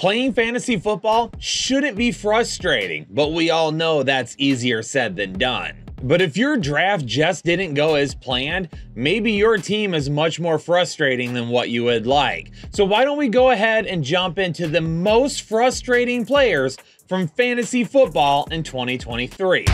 Playing fantasy football shouldn't be frustrating, but we all know that's easier said than done. But if your draft just didn't go as planned, maybe your team is much more frustrating than what you would like. So why don't we go ahead and jump into the most frustrating players from fantasy football in 2023.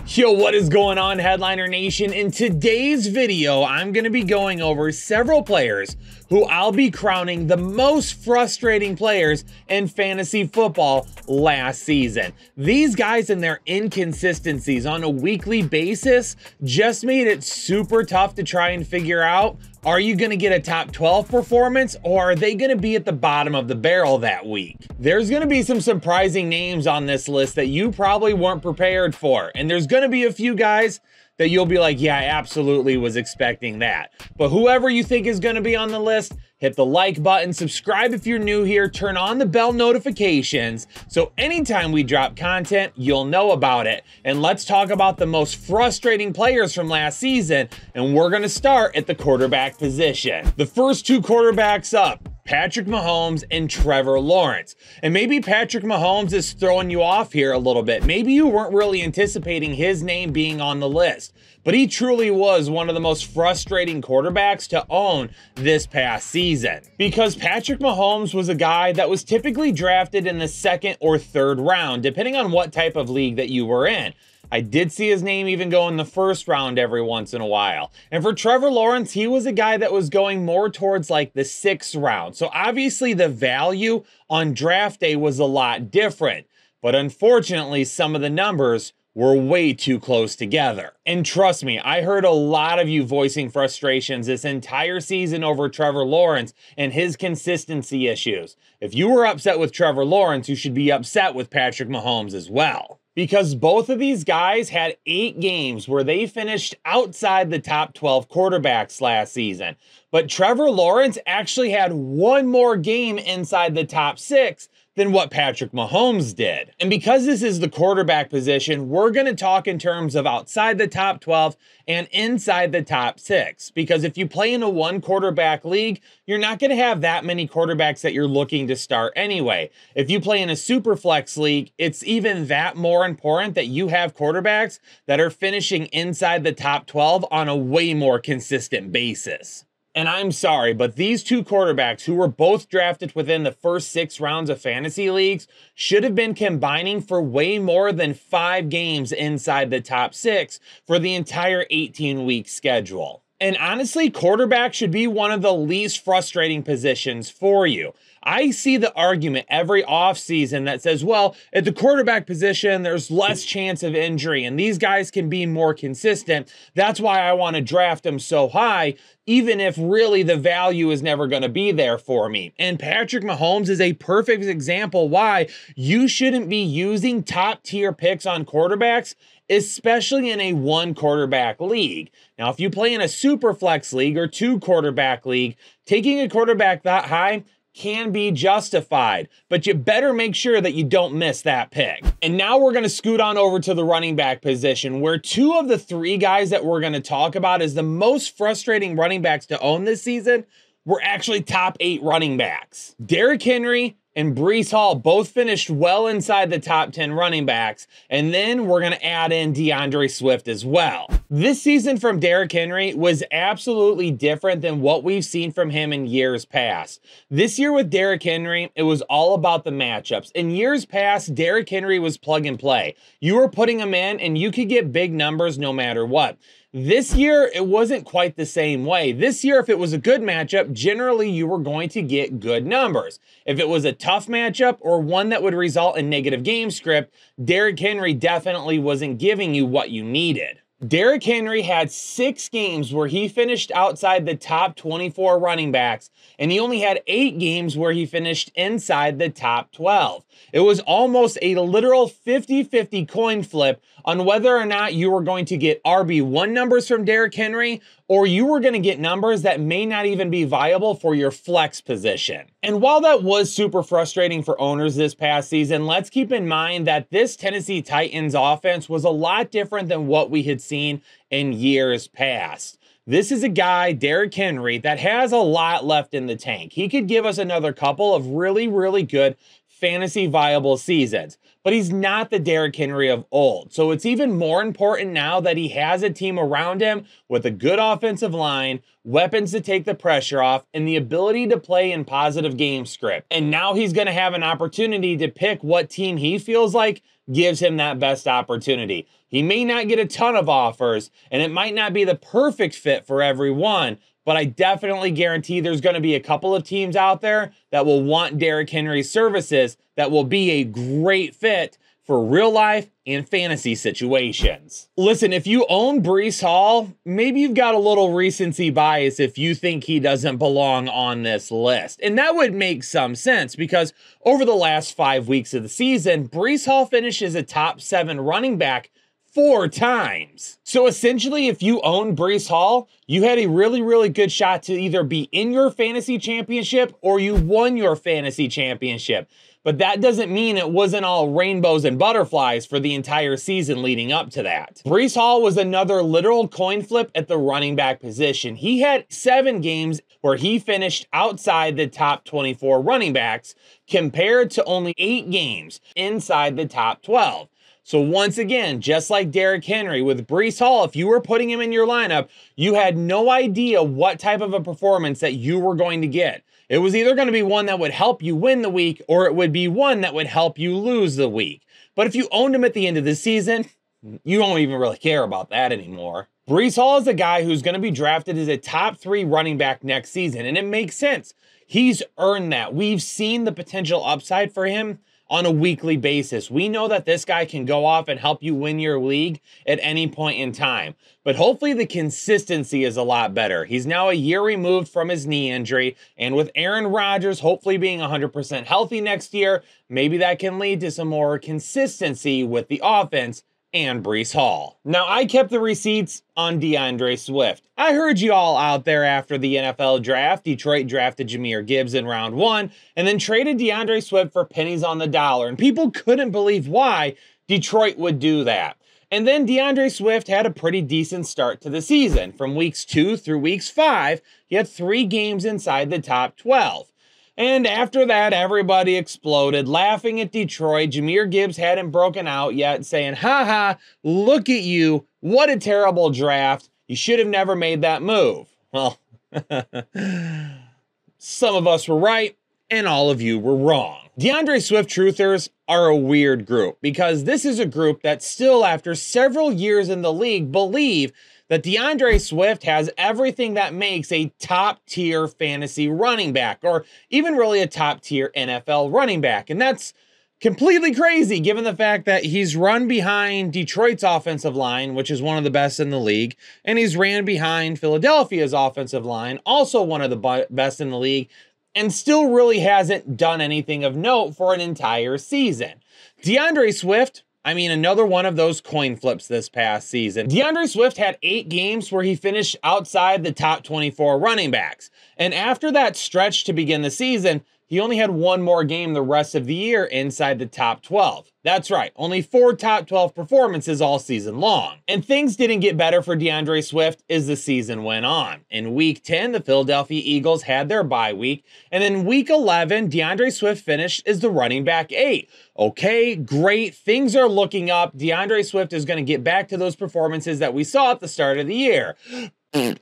Yo, what is going on, Headliner Nation? In today's video, I'm going to be going over several players who I'll be crowning the most frustrating players in fantasy football last season. These guys and their inconsistencies on a weekly basis just made it super tough to try and figure out, are you going to get a top 12 performance, or are they going to be at the bottom of the barrel that week? There's going to be some surprising names on this list that you probably weren't prepared for, and there's going to be a few guys that you'll be like, yeah, I absolutely was expecting that. But whoever you think is going to be on the list, hit the like button, subscribe if you're new here, turn on the bell notifications, so anytime we drop content, you'll know about it. And let's talk about the most frustrating players from last season, and we're going to start at the quarterback position. The first two quarterbacks up, Patrick Mahomes and Trevor Lawrence. And maybe Patrick Mahomes is throwing you off here a little bit. Maybe you weren't really anticipating his name being on the list, but he truly was one of the most frustrating quarterbacks to own this past season. Because Patrick Mahomes was a guy that was typically drafted in the second or third round, depending on what type of league that you were in. I did see his name even go in the first round every once in a while. And for Trevor Lawrence, he was a guy that was going more towards like the sixth round. So obviously the value on draft day was a lot different. But unfortunately, some of the numbers were way too close together. And trust me, I heard a lot of you voicing frustrations this entire season over Trevor Lawrence and his consistency issues. If you were upset with Trevor Lawrence, you should be upset with Patrick Mahomes as well. Because both of these guys had 8 games where they finished outside the top 12 quarterbacks last season. But Trevor Lawrence actually had one more game inside the top 6 than what Patrick Mahomes did. And because this is the quarterback position, we're going to talk in terms of outside the top 12 and inside the top 6. Because if you play in a one quarterback league, you're not going to have that many quarterbacks that you're looking to start anyway. If you play in a super flex league, it's even that more important that you have quarterbacks that are finishing inside the top 12 on a way more consistent basis. And I'm sorry, but these two quarterbacks who were both drafted within the first 6 rounds of fantasy leagues should have been combining for way more than 5 games inside the top 6 for the entire 18-week schedule. And honestly, quarterback should be one of the least frustrating positions for you. I see the argument every offseason that says, well, at the quarterback position, there's less chance of injury and these guys can be more consistent. That's why I want to draft them so high, even if really the value is never going to be there for me. And Patrick Mahomes is a perfect example why you shouldn't be using top tier picks on quarterbacks, especially in a one quarterback league. Now, if you play in a super flex league or 2 quarterback league, taking a quarterback that high can be justified, but you better make sure that you don't miss that pick. And now we're going to scoot on over to the running back position, where 2 of the 3 guys that we're going to talk about as the most frustrating running backs to own this season were actually top 8 running backs. Derrick Henry and Breece Hall both finished well inside the top 10 running backs, and then we're going to add in DeAndre Swift as well. This season from Derrick Henry was absolutely different than what we've seen from him in years past. This year with Derrick Henry, it was all about the matchups. In years past, Derrick Henry was plug and play. You were putting him in and you could get big numbers no matter what. This year, it wasn't quite the same way. This year, if it was a good matchup, generally you were going to get good numbers. If it was a tough matchup or one that would result in negative game script, Derrick Henry definitely wasn't giving you what you needed. Derrick Henry had 6 games where he finished outside the top 24 running backs, and he only had 8 games where he finished inside the top 12. It was almost a literal 50-50 coin flip on whether or not you were going to get RB1 numbers from Derrick Henry, or you were going to get numbers that may not even be viable for your flex position. And while that was super frustrating for owners this past season, let's keep in mind that this Tennessee Titans offense was a lot different than what we had seen in years past. This is a guy, Derrick Henry, that has a lot left in the tank. He could give us another couple of really, really good fantasy viable seasons, but he's not the Derrick Henry of old. So it's even more important now that he has a team around him with a good offensive line, weapons to take the pressure off, and the ability to play in positive game script. And now he's going to have an opportunity to pick what team he feels like gives him that best opportunity. He may not get a ton of offers, and it might not be the perfect fit for everyone, but I definitely guarantee there's going to be a couple of teams out there that will want Derrick Henry's services that will be a great fit for real life and fantasy situations. Listen, if you own Breece Hall, maybe you've got a little recency bias if you think he doesn't belong on this list. And that would make some sense because over the last 5 weeks of the season, Breece Hall finishes a top 7 running back 4 times. So essentially, if you own Breece Hall, you had a really, really good shot to either be in your fantasy championship or you won your fantasy championship. But that doesn't mean it wasn't all rainbows and butterflies for the entire season leading up to that. Breece Hall was another literal coin flip at the running back position. He had 7 games where he finished outside the top 24 running backs compared to only 8 games inside the top 12. So once again, just like Derrick Henry with Breece Hall, if you were putting him in your lineup, you had no idea what type of a performance that you were going to get. It was either going to be one that would help you win the week or it would be one that would help you lose the week. But if you owned him at the end of the season, you don't even really care about that anymore. Breece Hall is a guy who's going to be drafted as a top 3 running back next season, and it makes sense. He's earned that. We've seen the potential upside for him on a weekly basis. We know that this guy can go off and help you win your league at any point in time. But hopefully the consistency is a lot better. He's now a year removed from his knee injury, and with Aaron Rodgers hopefully being 100% healthy next year, maybe that can lead to some more consistency with the offense and Breece Hall. Now, I kept the receipts on DeAndre Swift. I heard you all out there after the NFL draft. Detroit drafted Jahmyr Gibbs in round 1 and then traded DeAndre Swift for pennies on the dollar. And people couldn't believe why Detroit would do that. And then DeAndre Swift had a pretty decent start to the season. From weeks 2 through weeks 5, he had 3 games inside the top 12. And after that, everybody exploded, laughing at Detroit. Jahmyr Gibbs hadn't broken out yet, saying, "Ha ha, look at you. What a terrible draft. You should have never made that move." Well, some of us were right, and all of you were wrong. DeAndre Swift truthers are a weird group because this is a group that still, after several years in the league, believe that DeAndre Swift has everything that makes a top-tier fantasy running back, or even really a top-tier NFL running back. And that's completely crazy given the fact that he's run behind Detroit's offensive line, which is one of the best in the league, and he's ran behind Philadelphia's offensive line, also one of the best in the league, and still really hasn't done anything of note for an entire season. DeAndre Swift, I mean, another one of those coin flips this past season. DeAndre Swift had 8 games where he finished outside the top 24 running backs. And after that stretch to begin the season, he only had 1 more game the rest of the year inside the top 12. That's right, only 4 top 12 performances all season long. And things didn't get better for DeAndre Swift as the season went on. In week 10, the Philadelphia Eagles had their bye week. And in week 11, DeAndre Swift finished as the running back 8. Okay, great, things are looking up. DeAndre Swift is going to get back to those performances that we saw at the start of the year.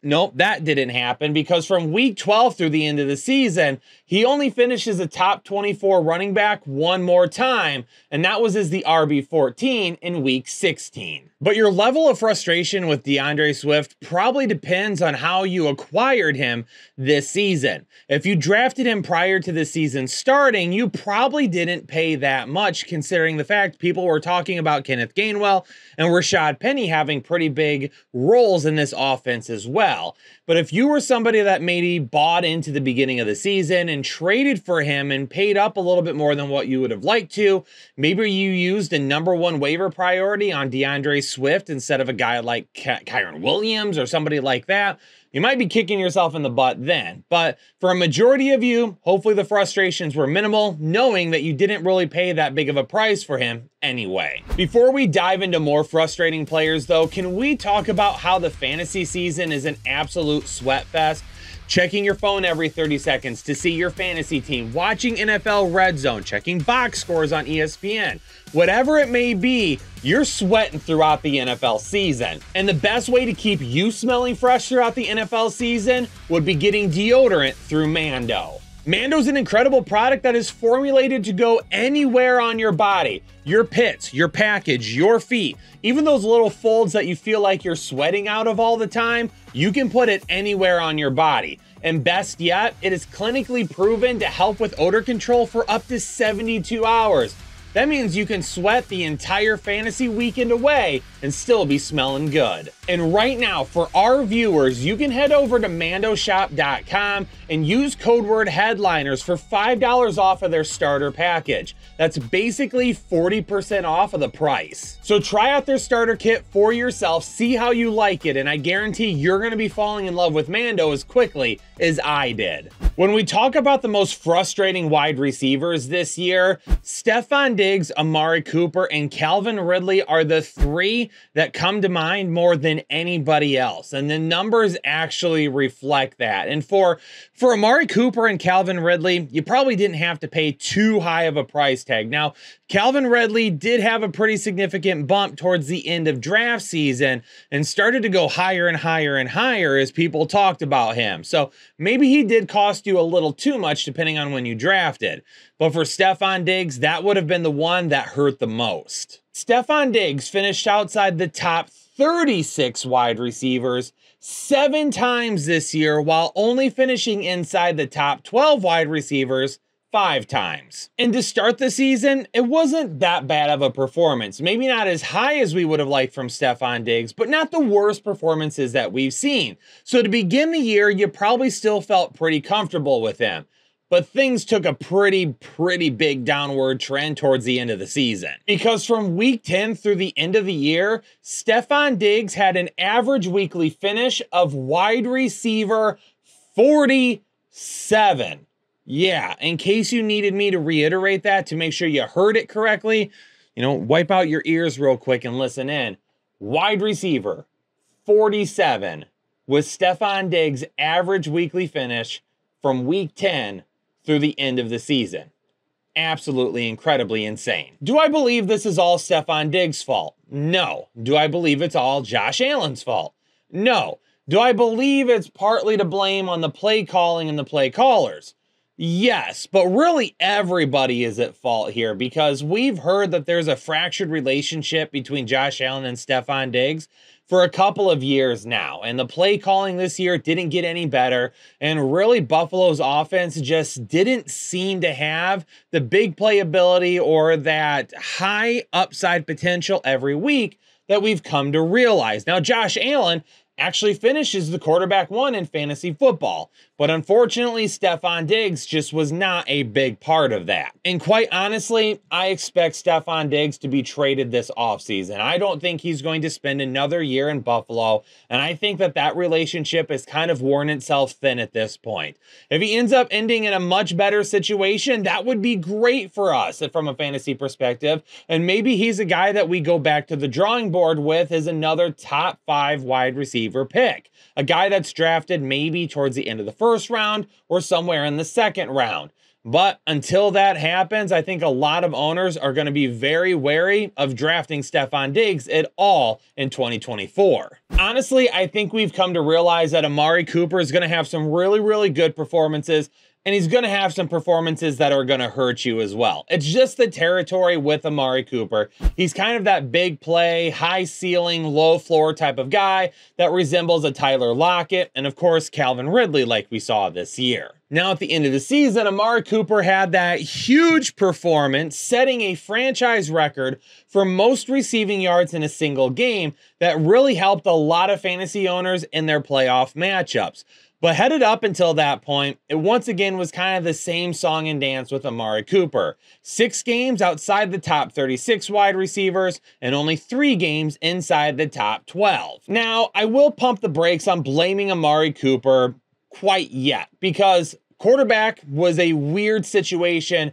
Nope, that didn't happen because from week 12 through the end of the season, he only finishes a top 24 running back 1 more time, and that was as the RB14 in week 16. But your level of frustration with DeAndre Swift probably depends on how you acquired him this season. If you drafted him prior to the season starting, you probably didn't pay that much considering the fact people were talking about Kenneth Gainwell and Rashad Penny having pretty big roles in this offense as well. But if you were somebody that maybe bought into the beginning of the season and traded for him and paid up a little bit more than what you would have liked to, maybe you used a #1 waiver priority on DeAndre Swift instead of a guy like Kyron Williams or somebody like that, you might be kicking yourself in the butt then. But for a majority of you, hopefully the frustrations were minimal, knowing that you didn't really pay that big of a price for him anyway. Before we dive into more frustrating players though, can we talk about how the fantasy season is an absolute sweat fest? Checking your phone every 30 seconds to see your fantasy team, watching NFL Red Zone, checking box scores on ESPN. Whatever it may be, you're sweating throughout the NFL season. And the best way to keep you smelling fresh throughout the NFL season would be getting deodorant through Mando. Mando's an incredible product that is formulated to go anywhere on your body. Your pits, your package, your feet, even those little folds that you feel like you're sweating out of all the time, you can put it anywhere on your body. And best yet, it is clinically proven to help with odor control for up to 72 hours. That means you can sweat the entire fantasy weekend away and still be smelling good. And right now, for our viewers, you can head over to mandoshop.com and use code word headliners for $5 off of their starter package. That's basically 40% off of the price. So try out their starter kit for yourself, see how you like it, and I guarantee you're gonna be falling in love with Mando as quickly as I did. When we talk about the most frustrating wide receivers this year, Stefon Diggs, Amari Cooper, and Calvin Ridley are the three that come to mind more than anybody else. And the numbers actually reflect that. And for Amari Cooper and Calvin Ridley, you probably didn't have to pay too high of a price tag. Now, Calvin Ridley did have a pretty significant bump towards the end of draft season and started to go higher and higher and higher as people talked about him. So maybe he did cost you a little too much depending on when you drafted. But for Stefon Diggs, that would have been the one that hurt the most. Stefon Diggs finished outside the top 36 wide receivers 7 times this year, while only finishing inside the top 12 wide receivers 5 times. And to start the season, it wasn't that bad of a performance. Maybe not as high as we would have liked from Stefon Diggs, but not the worst performances that we've seen. So to begin the year, you probably still felt pretty comfortable with him. But things took a pretty big downward trend towards the end of the season. Because from week 10 through the end of the year, Stefon Diggs had an average weekly finish of wide receiver 47. Yeah, in case you needed me to reiterate that to make sure you heard it correctly, wipe out your ears real quick and listen in. Wide receiver 47 was Stefon Diggs' average weekly finish from week 10 through the end of the season. Absolutely incredibly insane. Do I believe this is all Stefon Diggs' fault? No. Do I believe it's all Josh Allen's fault? No. Do I believe it's partly to blame on the play calling and the play callers? Yes, but really everybody is at fault here because we've heard that there's a fractured relationship between Josh Allen and Stefon Diggs for a couple of years now. And the play calling this year didn't get any better. And really Buffalo's offense just didn't seem to have the big playability or that high upside potential every week that we've come to realize. Now, Josh Allen actually finishes the quarterback 1 in fantasy football. But unfortunately, Stefon Diggs just was not a big part of that. And quite honestly, I expect Stefon Diggs to be traded this offseason. I don't think he's going to spend another year in Buffalo, and I think that relationship has kind of worn itself thin at this point. If he ends up ending in a much better situation, that would be great for us from a fantasy perspective, and maybe he's a guy that we go back to the drawing board with as another top 5 wide receiver pick. A guy that's drafted maybe towards the end of the first round or somewhere in the second round. But until that happens, I think a lot of owners are going to be very wary of drafting Stefon Diggs at all in 2024. Honestly, I think we've come to realize that Amari Cooper is going to have some really good performances, and he's going to have some performances that are going to hurt you as well. It's just the territory with Amari Cooper. He's kind of that big play, high ceiling, low floor type of guy that resembles a Tyler Lockett and, of course, Calvin Ridley like we saw this year. Now, at the end of the season, Amari Cooper had that huge performance, setting a franchise record for most receiving yards in a single game that really helped a lot of fantasy owners in their playoff matchups. But headed up until that point, it once again was kind of the same song and dance with Amari Cooper. 6 games outside the top 36 wide receivers and only 3 games inside the top 12. Now, I will pump the brakes on blaming Amari Cooper quite yet, because quarterback was a weird situation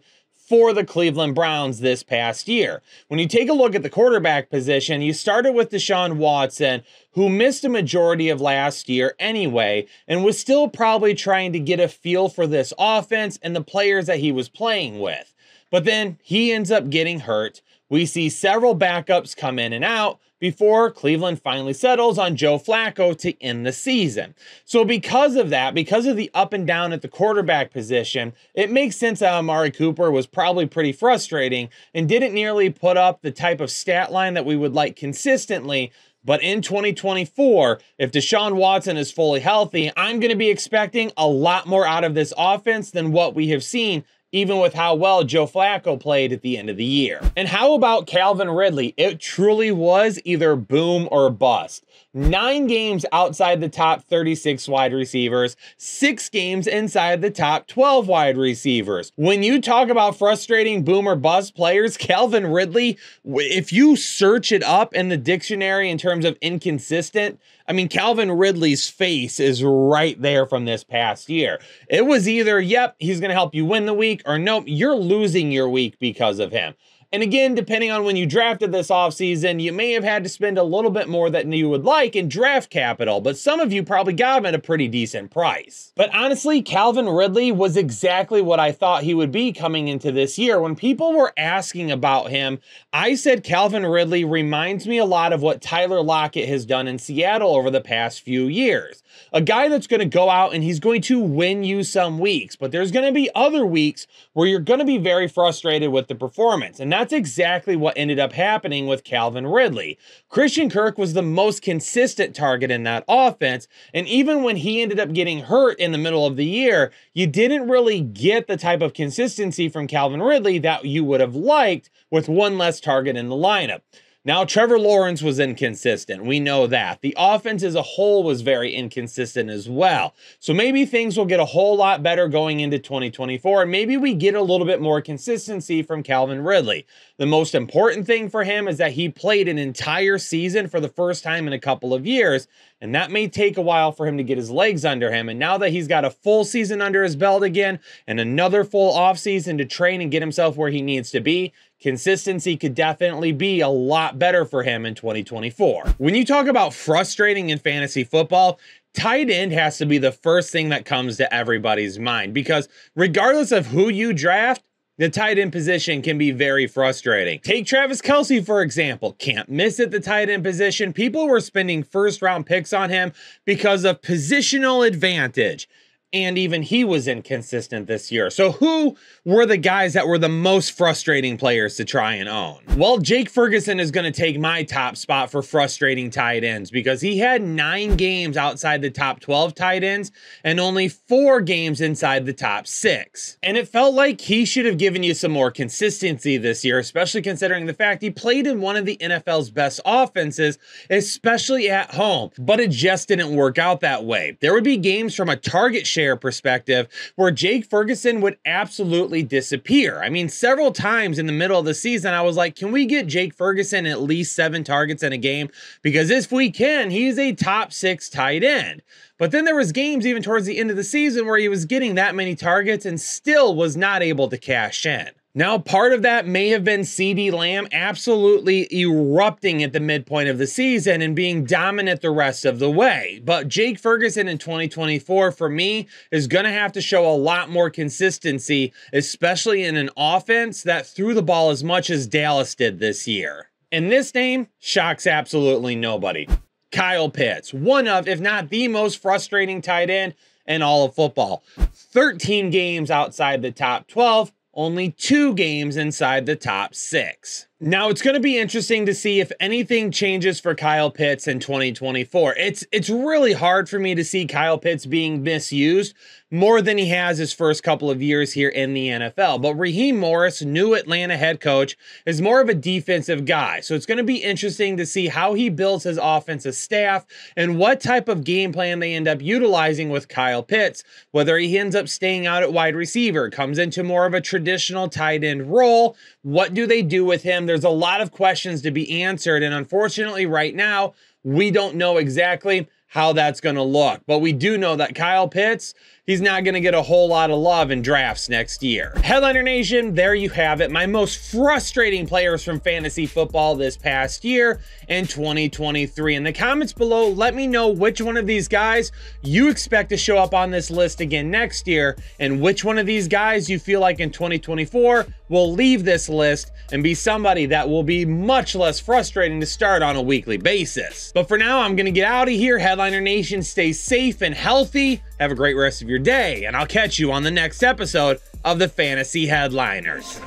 for the Cleveland Browns this past year. When you take a look at the quarterback position, you started with Deshaun Watson, who missed a majority of last year anyway, and was still probably trying to get a feel for this offense and the players that he was playing with. But then he ends up getting hurt. We see several backups come in and out before Cleveland finally settles on Joe Flacco to end the season. So because of that, because of the up and down at the quarterback position, it makes sense that Amari Cooper was probably pretty frustrating and didn't nearly put up the type of stat line that we would like consistently. But in 2024, if Deshaun Watson is fully healthy, I'm going to be expecting a lot more out of this offense than what we have seen, even with how well Joe Flacco played at the end of the year. And how about Calvin Ridley? It truly was either boom or bust. 9 games outside the top 36 wide receivers, 6 games inside the top 12 wide receivers. When you talk about frustrating boom or bust players, Calvin Ridley, if you search it up in the dictionary in terms of inconsistent, I mean, Calvin Ridley's face is right there from this past year. It was either, yep, he's going to help you win the week, or nope, you're losing your week because of him. And again, depending on when you drafted this offseason, you may have had to spend a little bit more than you would like in draft capital, but some of you probably got him at a pretty decent price. But honestly, Calvin Ridley was exactly what I thought he would be coming into this year. When people were asking about him, I said Calvin Ridley reminds me a lot of what Tyler Lockett has done in Seattle over the past few years. A guy that's going to go out and he's going to win you some weeks, but there's going to be other weeks where you're going to be very frustrated with the performance. And that's exactly what ended up happening with Calvin Ridley. Christian Kirk was the most consistent target in that offense, and even when he ended up getting hurt in the middle of the year, you didn't really get the type of consistency from Calvin Ridley that you would have liked with one less target in the lineup. Now, Trevor Lawrence was inconsistent. We know that. The offense as a whole was very inconsistent as well. So maybe things will get a whole lot better going into 2024, and maybe we get a little bit more consistency from Calvin Ridley. The most important thing for him is that he played an entire season for the first time in a couple of years, and that may take a while for him to get his legs under him. And now that he's got a full season under his belt again and another full offseason to train and get himself where he needs to be, consistency could definitely be a lot better for him in 2024. When you talk about frustrating in fantasy football, tight end has to be the first thing that comes to everybody's mind, because regardless of who you draft, the tight end position can be very frustrating. Take Travis Kelce, for example. Can't miss at the tight end position. People were spending first-round picks on him because of positional advantage. And even he was inconsistent this year. So who were the guys that were the most frustrating players to try and own? Well, Jake Ferguson is going to take my top spot for frustrating tight ends, because he had 9 games outside the top 12 tight ends and only 4 games inside the top 6. And it felt like he should have given you some more consistency this year, especially considering the fact he played in one of the NFL's best offenses, especially at home. But it just didn't work out that way. There would be games from a target share perspective where Jake Ferguson would absolutely disappear. I mean, several times in the middle of the season, I was like, can we get Jake Ferguson at least 7 targets in a game? Because if we can, he's a top 6 tight end. But then there was games even towards the end of the season where he was getting that many targets and still was not able to cash in. Now, part of that may have been CeeDee Lamb absolutely erupting at the midpoint of the season and being dominant the rest of the way. But Jake Ferguson in 2024, for me, is going to have to show a lot more consistency, especially in an offense that threw the ball as much as Dallas did this year. And this name shocks absolutely nobody. Kyle Pitts, one of, if not the most frustrating tight end in all of football. 13 games outside the top 12. Only 2 games inside the top 6. Now, it's going to be interesting to see if anything changes for Kyle Pitts in 2024. It's really hard for me to see Kyle Pitts being misused more than he has his first couple of years here in the NFL. But Raheem Morris, new Atlanta head coach, is more of a defensive guy. So it's going to be interesting to see how he builds his offensive staff and what type of game plan they end up utilizing with Kyle Pitts, whether he ends up staying out at wide receiver, comes into more of a traditional tight end role. What do they do with him? There's a lot of questions to be answered. And unfortunately, right now, we don't know exactly how that's going to look. But we do know that Kyle Pitts, he's not going to get a whole lot of love in drafts next year. Headliner Nation, there you have it. My most frustrating players from fantasy football this past year in 2023. In the comments below, let me know which one of these guys you expect to show up on this list again next year, and which one of these guys you feel like in 2024 will leave this list and be somebody that will be much less frustrating to start on a weekly basis. But for now, I'm going to get out of here. Headliner Nation, stay safe and healthy. Have a great rest of your day, and I'll catch you on the next episode of the Fantasy Headliners.